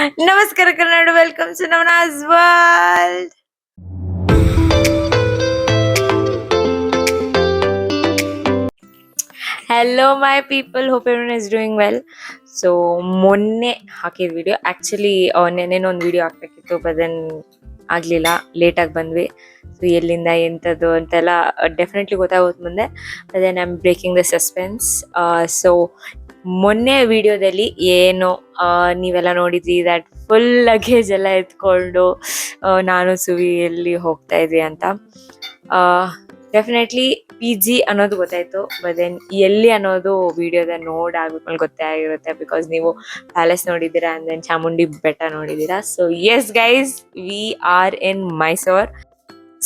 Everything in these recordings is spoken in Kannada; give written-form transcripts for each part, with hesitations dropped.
ನಮಸ್ಕಾರ Kannada, welcome to Navanas world. Hello my people, hope everyone is doing well. So ಮೊನ್ನೆ ಹಾಕಿದ ವಿಡಿಯೋ, ಆ್ಯಕ್ಚುಲಿ ನೆನ್ನೆನೊಂದು ಒಂದು ವಿಡಿಯೋ ಹಾಕ್ಬೇಕಿತ್ತು, ಬಟ್ ದೆನ್ ಆಗಲಿಲ್ಲ, ಲೇಟಾಗಿ ಬಂದ್ವಿ. ಸೊ ಎಲ್ಲಿಂದ ಎಂಥದ್ದು ಅಂತೆಲ್ಲ ಡೆಫಿನೆಟ್ಲಿ ಗೊತ್ತಾಗುತ್ತೆ ಮುಂದೆ. Then I am breaking the suspense. So ಮೊನ್ನೆ ವಿಡಿಯೋದಲ್ಲಿ ಏನು ನೀವೆಲ್ಲ ನೋಡಿದ್ರಿ, ದಟ್ ಫುಲ್ ಲಗೇಜ್ ಎಲ್ಲ ಎತ್ಕೊಂಡು ನಾನು ಸುವಿ ಎಲ್ಲಿ ಹೋಗ್ತಾ ಇದ್ವಿ ಅಂತ. ಡೆಫಿನೆಟ್ಲಿ PG ಅನ್ನೋದು ಗೊತ್ತಾಯ್ತು, ಬಟ್ ದೆನ್ ಎಲ್ಲಿ ಅನ್ನೋದು ವಿಡಿಯೋದ ನೋಡಾಗ್ಬಿಟ್ಮೇಲೆ ಗೊತ್ತೇ ಆಗಿರುತ್ತೆ, ಬಿಕಾಸ್ ನೀವು ಪ್ಯಾಲೇಸ್ ನೋಡಿದ್ದೀರಾ ಅಂಡ್ ದೆನ್ ಚಾಮುಂಡಿ ಬೆಟ್ಟ ನೋಡಿದ್ದೀರಾ. So yes guys, we are in Mysore.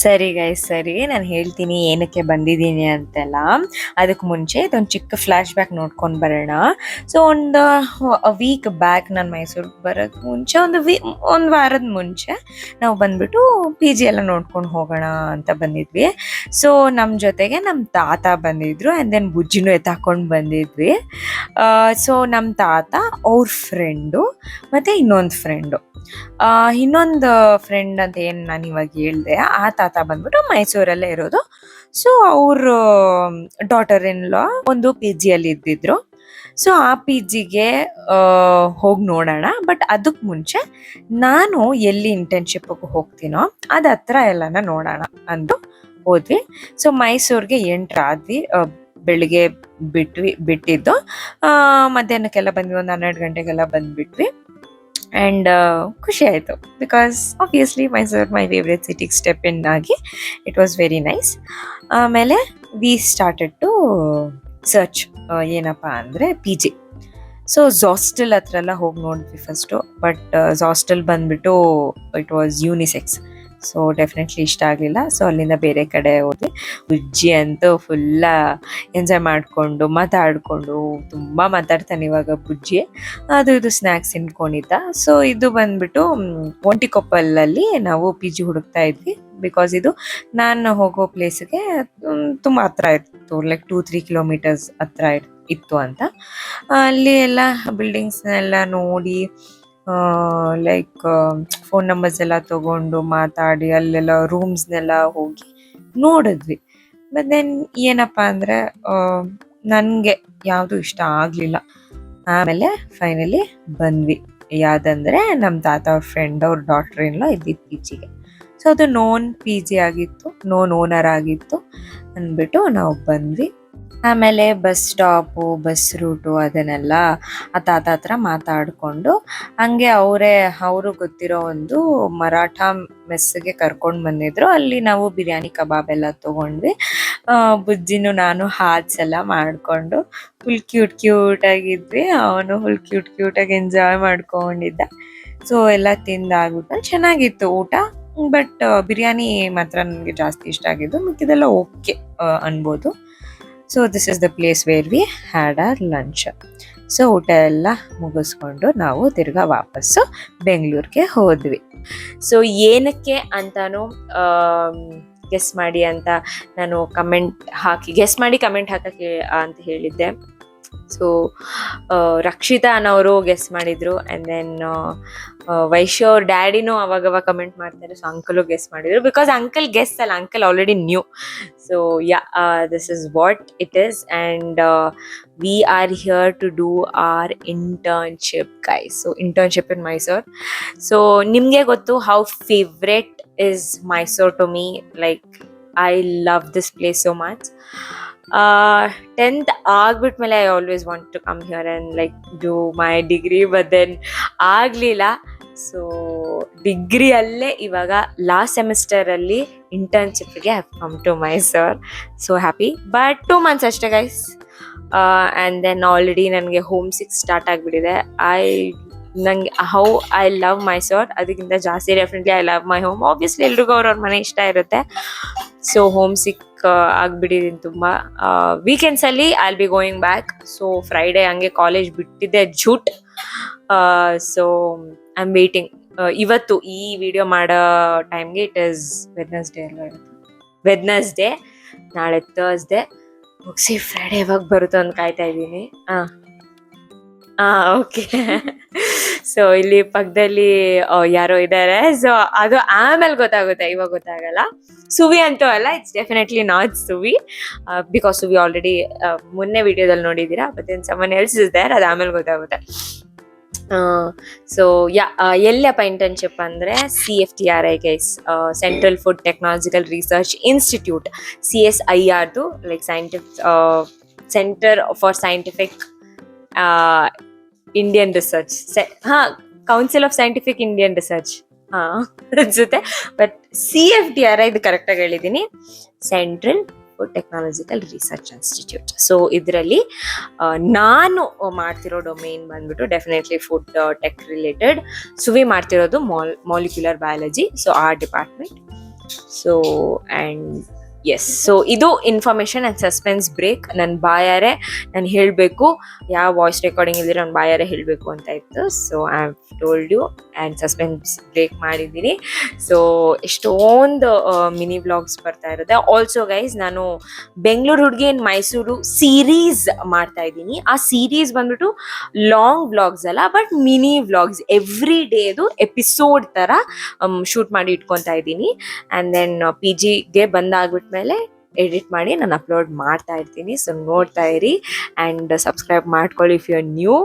ಸರಿ ಗೈಸ್, ಸರಿ, ನಾನು ಹೇಳ್ತೀನಿ ಏನಕ್ಕೆ ಬಂದಿದ್ದೀನಿ ಅಂತೆಲ್ಲ. ಅದಕ್ಕೆ ಮುಂಚೆ ಇದೊಂದು ಚಿಕ್ಕ ಫ್ಲ್ಯಾಶ್ ಬ್ಯಾಕ್ ನೋಡ್ಕೊಂಡು ಬರೋಣ. ಸೊ ಒಂದು ವೀಕ್ ಬ್ಯಾಕ್ ನಾನು ಮೈಸೂರಿಗೆ ಬರೋಕ್ಕೆ ಮುಂಚೆ, ಒಂದು ವಾರದ ಮುಂಚೆ ನಾವು ಬಂದ್ಬಿಟ್ಟು PG ಎಲ್ಲ ನೋಡ್ಕೊಂಡು ಹೋಗೋಣ ಅಂತ ಬಂದಿದ್ವಿ. ಸೊ ನಮ್ಮ ಜೊತೆಗೆ ನಮ್ಮ ತಾತ ಬಂದಿದ್ರು ಆ್ಯಂಡ್ ದೆನ್ ಬುಜ್ಜಿನೂ ಎತ್ತಾಕೊಂಡು ಬಂದಿದ್ವಿ. ಸೊ ನಮ್ಮ ತಾತ, ಅವ್ರ ಫ್ರೆಂಡು ಮತ್ತು ಇನ್ನೊಂದು ಫ್ರೆಂಡು. ಇನ್ನೊಂದು ಫ್ರೆಂಡ್ ಅಂತ ಏನು ನಾನು ಇವಾಗ ಹೇಳಿದೆ, ಆ ತಾತ ಬಂದ್ಬಿಟ್ಟು ಮೈಸೂರಲ್ಲೇ ಇರೋದು. ಸೊ ಅವ್ರ ಡಾಟರ್ ಇನ್ ಲಾ ಒಂದು PG ಅಲ್ಲಿ ಇದ್ದಿದ್ರು. ಸೊ ಆ PGಗೆ ಹೋಗಿ ನೋಡೋಣ, ಬಟ್ ಅದಕ್ಕೆ ಮುಂಚೆ ನಾನು ಎಲ್ಲಿ ಇಂಟರ್ನ್ಶಿಪ್ಗೆ ಹೋಗ್ತೀನೋ ಅದು ಹತ್ರ ಎಲ್ಲನ ನೋಡೋಣ ಅಂದು ಹೋದ್ವಿ. ಸೊ ಮೈಸೂರಿಗೆ ಎಂಟ್ರ್ ಆದ್ವಿ. ಬೆಳಿಗ್ಗೆ ಬಿಟ್ಟಿದ್ದು ಮಧ್ಯಾಹ್ನಕ್ಕೆಲ್ಲ ಬಂದ್ವಿ, ಒಂದು 12 ಗಂಟೆಗೆಲ್ಲ ಬಂದ್ಬಿಟ್ವಿ. ಆ್ಯಂಡ್ ಖುಷಿ ಆಯಿತು, because obviously Mysuru my favourite ಸಿಟಿಗೆ ಸ್ಟೆಪ್ ಇನ್ ಆಗಿ ಇಟ್ ವಾಸ್ ವೆರಿ ನೈಸ್. ಆಮೇಲೆ ವಿ ಸ್ಟಾರ್ಟೆಡ್ ಟು ಸರ್ಚ್ ಏನಪ್ಪ ಅಂದರೆ PG. ಸೊ ಝಾಸ್ಟೆಲ್ ಹತ್ರ ಎಲ್ಲ ಹೋಗಿ ನೋಡಿದ್ವಿ ಫಸ್ಟು, ಬಟ್ ಝಾಸ್ಟೆಲ್ ಬಂದ್ಬಿಟ್ಟು it was unisex. So definitely ಇಷ್ಟ ಆಗಲಿಲ್ಲ. ಸೊ ಅಲ್ಲಿಂದ ಬೇರೆ ಕಡೆ ಹೋದ್ವಿ. ಬುಜ್ಜಿ ಅಂತೂ ಫುಲ್ಲ ಎಂಜಾಯ್ ಮಾಡಿಕೊಂಡು ಮಾತಾಡಿಕೊಂಡು, ತುಂಬ ಮಾತಾಡ್ತಾನೆ ಇವಾಗ ಬುಜ್ಜಿ. ಅದು ಇದು ಸ್ನ್ಯಾಕ್ಸ್ ತಿನ್ಕೊಂಡಿದ್ದ. ಸೊ ಇದು ಬಂದ್ಬಿಟ್ಟು ಒಂಟಿಕೊಪ್ಪಲಲ್ಲಿ ನಾವು PG ಹುಡುಕ್ತಾ ಇದ್ವಿ, ಬಿಕಾಸ್ ಇದು ನಾನು ಹೋಗೋ ಪ್ಲೇಸ್ಗೆ ತುಂಬ ಹತ್ರ ಇತ್ತು, ಲೈಕ್ 2-3 ಕಿಲೋಮೀಟರ್ಸ್ ಹತ್ರ ಇತ್ತು ಅಂತ. ಅಲ್ಲಿ ಎಲ್ಲ ಬಿಲ್ಡಿಂಗ್ಸ್ನೆಲ್ಲ ನೋಡಿ, ಲೈಕ್ ಫೋನ್ ನಂಬರ್ಸ್ ಎಲ್ಲ ತಗೊಂಡು ಮಾತಾಡಿ ಅಲ್ಲೆಲ್ಲ ರೂಮ್ಸ್ನೆಲ್ಲ ಹೋಗಿ ನೋಡಿದ್ವಿ. ಬಟ್ ದೆನ್ ಏನಪ್ಪ ಅಂದರೆ ನನಗೆ ಯಾವುದು ಇಷ್ಟ ಆಗಲಿಲ್ಲ. ಆಮೇಲೆ ಫೈನಲಿ ಬಂದ್ವಿ. ಯಾವುದಂದರೆ ನಮ್ಮ ತಾತ ಅವ್ರ ಫ್ರೆಂಡ್ ಅವ್ರ ಡಾಟರ್ ಇನ್ ಲಾ ಇದ್ದಿದ್ದು PGಗೆ. ಸೊ ಅದು ನೋನ್ PG ಆಗಿತ್ತು, ನೋನ್ ಓನರ್ ಆಗಿತ್ತು ಅಂದ್ಬಿಟ್ಟು ನಾವು ಬಂದ್ವಿ. ಆಮೇಲೆ ಬಸ್ ಸ್ಟಾಪು, ಬಸ್ ರೂಟು ಅದನ್ನೆಲ್ಲ ಆ ತಾತ ಹತ್ರ ಮಾತಾಡಿಕೊಂಡು, ಹಂಗೆ ಅವರು ಗೊತ್ತಿರೋ ಒಂದು ಮರಾಠ ಮೆಸ್ಸಿಗೆ ಕರ್ಕೊಂಡು ಬಂದಿದ್ರು. ಅಲ್ಲಿ ನಾವು ಬಿರಿಯಾನಿ ಕಬಾಬ್ ಎಲ್ಲ ತೊಗೊಂಡ್ವಿ. ಬುಜ್ಜಿನೂ ನಾನು ಹಾಟ್ಸ್ ಎಲ್ಲ ಮಾಡಿಕೊಂಡು ಫುಲ್ ಕ್ಯೂಟ್ ಆಗಿದ್ವಿ. ಅವನು ಫುಲ್ ಕ್ಯೂಟಾಗಿ ಎಂಜಾಯ್ ಮಾಡ್ಕೊಂಡಿದ್ದ. ಸೊ ಎಲ್ಲ ತಿಂದಾಗ್ಬಿಟ್ಟು ಚೆನ್ನಾಗಿತ್ತು ಊಟ. ಬಟ್ ಬಿರಿಯಾನಿ ಮಾತ್ರ ನನಗೆ ಜಾಸ್ತಿ ಇಷ್ಟ ಆಗಿದ್ದು, ಮಿಕ್ಕಿದೆಲ್ಲ ಓಕೆ ಅನ್ಬೋದು. So this is the place where we had our lunch. So ಊಟ ಎಲ್ಲ ಮುಗಿಸ್ಕೊಂಡು ನಾವು ತಿರ್ಗಾ ವಾಪಸ್ಸು ಬೆಂಗಳೂರಿಗೆ ಹೋದ್ವಿ. ಸೊ ಏನಕ್ಕೆ ಅಂತಾನು ಗೆಸ್ ಮಾಡಿ ಅಂತ ನಾನು ಗೆಸ್ ಮಾಡಿ ಕಮೆಂಟ್ ಹಾಕಕ್ಕೆ ಅಂತ ಹೇಳಿದ್ದೆ. ಸೊ ರಕ್ಷಿತಾ ಅನ್ನೋರು ಗೆಸ್ ಮಾಡಿದ್ರು, ಆ್ಯಂಡ್ ದೆನ್ ವೈಶ್ಯ ಅವ್ರ ಡ್ಯಾಡಿನೂ ಅವಾಗವಾಗ ಕಮೆಂಟ್ ಮಾಡ್ತಾರೆ. ಸೊ ಅಂಕಲು ಗೆಸ್ ಮಾಡಿದ್ರು, ಬಿಕಾಸ್ ಅಂಕಲ್ ಗೆಸ್ ಅಲ್ಲ, uncle already knew. So this is what it is, and we are here to do our internship guys. So internship in Mysore. So ನಿಮಗೆ ಗೊತ್ತು how favourite is Mysore to me, like I love this place so much. 10th ಆಗ್ಬಿಟ್ಮೇಲೆ I always want to come here and like do my degree, but then ಆಗಲಿಲ್ಲ. ಸೊ ಡಿಗ್ರಿಯಲ್ಲೇ ಇವಾಗ ಲಾಸ್ಟ್ ಸೆಮಿಸ್ಟರಲ್ಲಿ ಇಂಟರ್ನ್ಶಿಪ್ಗೆ have come to Mysore. So happy, but 2 months ಅಷ್ಟೇ ಗೈಸ್. ಆ್ಯಂಡ್ ದೆನ್ ಆಲ್ರೆಡಿ ನನಗೆ ಹೋಮ್ ಸಿಕ್ ಸ್ಟಾರ್ಟ್ ಆಗಿಬಿಟ್ಟಿದೆ. ನಂಗೆ ಹೌ ಐ ಲವ್ ಮೈಸೂರ್, ಅದಕ್ಕಿಂತ ಜಾಸ್ತಿ definitely I love my home. Obviously ಎಲ್ರಿಗೂ ಅವ್ರವ್ರ ಮನೆ ಇಷ್ಟ ಇರುತ್ತೆ. ಸೊ ಹೋಮ್ ಸಿಕ್ ಆಗಿಬಿಟ್ಟಿದ್ದೀನಿ ತುಂಬ. ವೀಕೆಂಡ್ಸಲ್ಲಿ I will be going back. So Friday ಹಂಗೆ ಕಾಲೇಜ್ ಬಿಟ್ಟಿದ್ದೆ ಜೂಟ್. So I am waiting. ಇವತ್ತು ಈ ವಿಡಿಯೋ ಮಾಡೋ ಟೈಮ್ಗೆ ಇಟ್ ಈಸ್ ವೆಡ್ನಸ್ಡೇ, ನಾಳೆ ಥರ್ಸ್ಡೇ. ಮುಗಿಸಿ ಫ್ರೈಡೇ ಯಾವಾಗ ಬರುತ್ತೋ ಅಂತ ಕಾಯ್ತಾ ಇದ್ದೀನಿ. ಓಕೆ. ಸೊ ಇಲ್ಲಿ ಪಕ್ಕದಲ್ಲಿ ಯಾರೋ ಇದ್ದಾರೆ. ಸೊ ಅದು ಆಮೇಲೆ ಗೊತ್ತಾಗುತ್ತೆ, ಇವಾಗ ಗೊತ್ತಾಗಲ್ಲ. ಸುವಿ ಅಂತೂ ಅಲ್ಲ, it's definitely not Suvi, because Suvi already ಮೊನ್ನೆ ವಿಡಿಯೋದಲ್ಲಿ ನೋಡಿದ್ದೀರಾ. But then someone else is there, ಅದು ಆಮೇಲೆ ಗೊತ್ತಾಗುತ್ತೆ. ಸೊ ಎಲ್ಲಪ್ಪ ಇಂಟರ್ನ್ಶಿಪ್ ಅಂದರೆ CFTRI guys, central food technological research institute, CSIRದು like centre for scientific Indian research. Council of scientific Indian research ಅನ್ಸುತ್ತೆ. ಬಟ್ CFTRI ಇದು ಕರೆಕ್ಟಾಗಿ ಹೇಳಿದ್ದೀನಿ, central food technological research institute. So ಇದರಲ್ಲಿ ನಾನು ಮಾಡ್ತಿರೋ ಡೊಮೇನ್ ಬಂದ್ಬಿಟ್ಟು definitely food tech related. Suvi ಮಾಡ್ತಿರೋದು ಮಾಲಿಕ್ಯುಲರ್ ಬಯಾಲಜಿ, ಸೊ ಆ department. So and yes, so ಇದು ಇನ್ಫಾರ್ಮೇಶನ್ ಆ್ಯಂಡ್ ಸಸ್ಪೆನ್ಸ್ ಬ್ರೇಕ್. ನನ್ನ ಬಾಯಾರೆ ನಾನು ಹೇಳಬೇಕು, ಯಾವ ವಾಯ್ಸ್ ರೆಕಾರ್ಡಿಂಗ್ ಇಲ್ದಿರ ನನ್ನ ಬಾಯಾರೆ ಹೇಳಬೇಕು ಅಂತ ಇತ್ತು. So I have told you and suspense break ಮಾಡಿದ್ದೀನಿ. ಸೊ ಎಷ್ಟೊಂದು ಮಿನಿ ವ್ಲಾಗ್ಸ್ ಬರ್ತಾ ಇರುತ್ತೆ. ಆಲ್ಸೋ ಗೈಸ್, ನಾನು ಬೆಂಗಳೂರು ಹುಡುಗಿ ಇನ್ ಮೈಸೂರು ಸೀರೀಸ್ ಮಾಡ್ತಾ ಇದ್ದೀನಿ. ಆ ಸೀರೀಸ್ ಬಂದ್ಬಿಟ್ಟು ಲಾಂಗ್ ವ್ಲಾಗ್ಸ್ ಅಲ್ಲ, ಬಟ್ ಮಿನಿ ವ್ಲಾಗ್ಸ್, ಎವ್ರಿ ಡೇದು ಎಪಿಸೋಡ್ ಥರ ಶೂಟ್ ಮಾಡಿ ಇಟ್ಕೊತಾ ಇದ್ದೀನಿ. ಆ್ಯಂಡ್ ದೆನ್ PGಗೆ ಬಂದಾಗ್ಬಿಟ್ಮೇಲೆ ಎಡಿಟ್ ಮಾಡಿ ನಾನು ಅಪ್ಲೋಡ್ ಮಾಡ್ತಾ ಇರ್ತೀನಿ. ಸೊ ನೋಡ್ತಾ ಇರಿ ಆ್ಯಂಡ್ ಸಬ್ಸ್ಕ್ರೈಬ್ ಮಾಡ್ಕೊಳ್ಳಿ if you are new.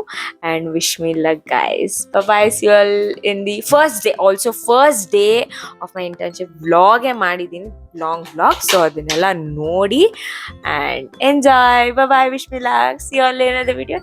And wish me luck guys. Bye see you all in the first day. Also first day of my internship ವ್ಲಾಗೇ ಮಾಡಿದ್ದೀನಿ, ಲಾಂಗ್ ವ್ಲಾಗ್. ಸೊ ಅದನ್ನೆಲ್ಲ ನೋಡಿ and enjoy. Bye wish me luck. C you all in a video.